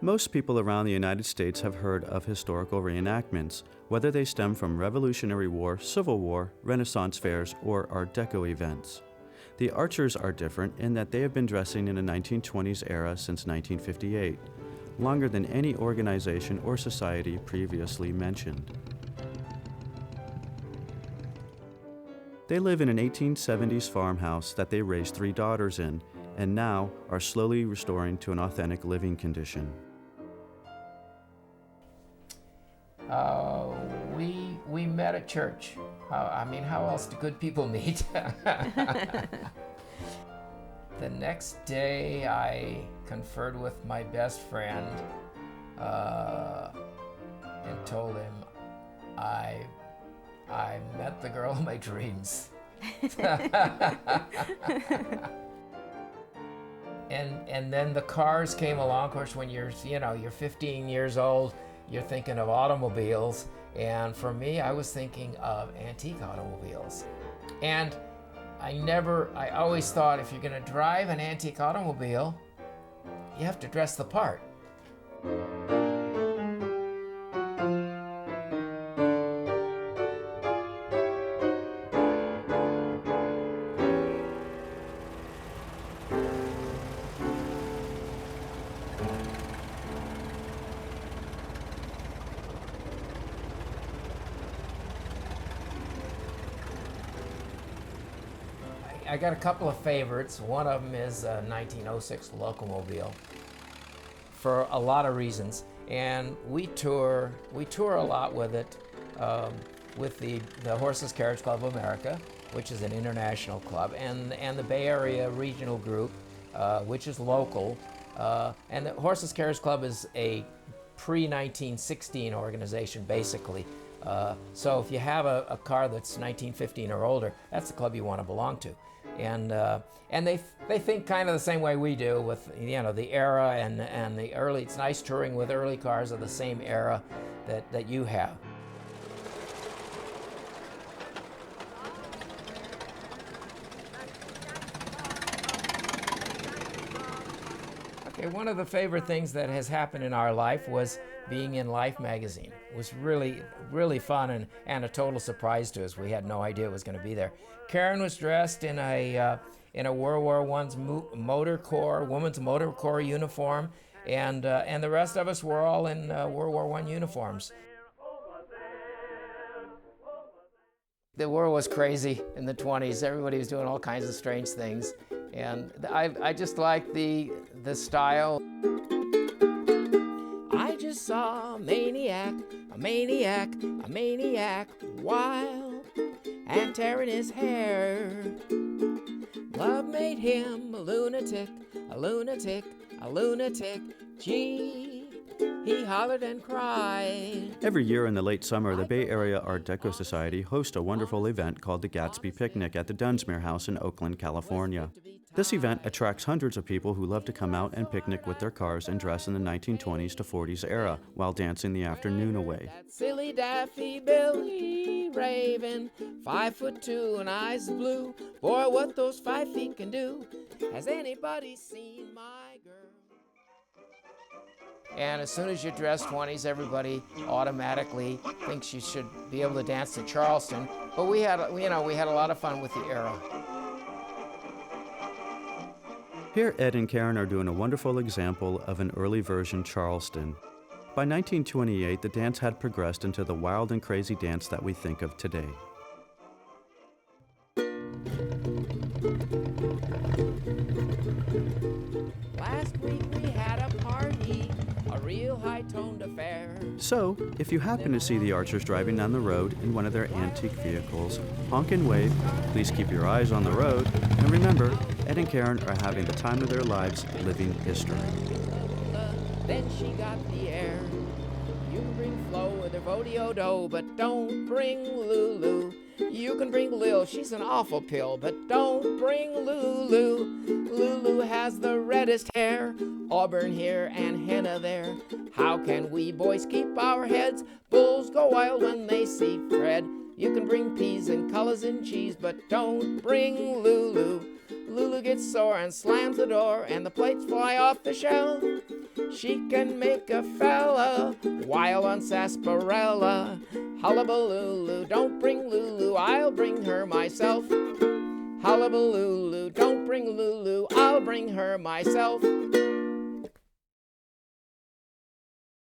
Most people around the United States have heard of historical reenactments, whether they stem from Revolutionary War, Civil War, Renaissance fairs, or Art Deco events. The Archers are different in that they have been dressing in the 1920s era since 1958, longer than any organization or society previously mentioned. They live in an 1870s farmhouse that they raised 3 daughters in, and now are slowly restoring to an authentic living condition. We met at church. How else do good people meet? The next day, I conferred with my best friend and told him I met the girl of my dreams. And then the cars came along. Of course, when you're 15 years old, you're thinking of automobiles. And for me, I was thinking of antique automobiles. And I always thought if you're going to drive an antique automobile, you have to dress the part. I got a couple of favorites. One of them is a 1906 Locomobile for a lot of reasons. And we tour a lot with it, with the Horses Carriage Club of America, which is an international club, and the Bay Area Regional Group, which is local. And the Horses Carriage Club is a pre-1916 organization, basically. So if you have a car that's 1915 or older, that's the club you want to belong to. And they think kind of the same way we do with the era and the early. It's nice touring with early cars of the same era that you have. Okay, one of the favorite things that has happened in our life was being in Life magazine. It was really, really fun and a total surprise to us. We had no idea it was going to be there. Karen was dressed in a World War I's woman's motor corps uniform, and the rest of us were all in World War I uniforms. The war was crazy in the 20s. Everybody was doing all kinds of strange things, and I just liked the style. I just saw a maniac, wild and tearing his hair. Love made him a lunatic. Gee, he hollered and cried. Every year in the late summer, the Bay Area Art Deco Society hosts a wonderful event called the Gatsby Picnic at the Dunsmuir House in Oakland, California. This event attracts hundreds of people who love to come out and picnic with their cars and dress in the 1920s to 40s era while dancing the afternoon away. That silly Daffy Billy Raven, 5'2" and eyes blue. Boy, what those 5 feet can do. Has anybody seen my girl? And as soon as you dress 20s, everybody automatically thinks you should be able to dance to Charleston. But we had a lot of fun with the era. Here, Ed and Karen are doing a wonderful example of an early version Charleston. By 1928, the dance had progressed into the wild and crazy dance that we think of today. Last week we had a party, a real high-toned affair. So, if you happen to see the Archers driving down the road in one of their antique vehicles, honk and wave, please keep your eyes on the road, and remember, Ed and Karen are having the time of their lives living history. Then she got the air. You can bring Flo with her Rodeo dough, but don't bring Lulu. You can bring Lil, she's an awful pill, but don't bring Lulu. Lulu has the reddest hair, auburn here and henna there. How can we boys keep our heads? Bulls go wild when they see Fred. You can bring peas and colors and cheese, but don't bring Lulu. Lulu gets sore and slams the door, and the plates fly off the shelf. She can make a fella wild on sarsaparilla. Hullabaloo, don't bring Lulu, I'll bring her myself. Hullabaloo, don't bring Lulu, I'll bring her myself.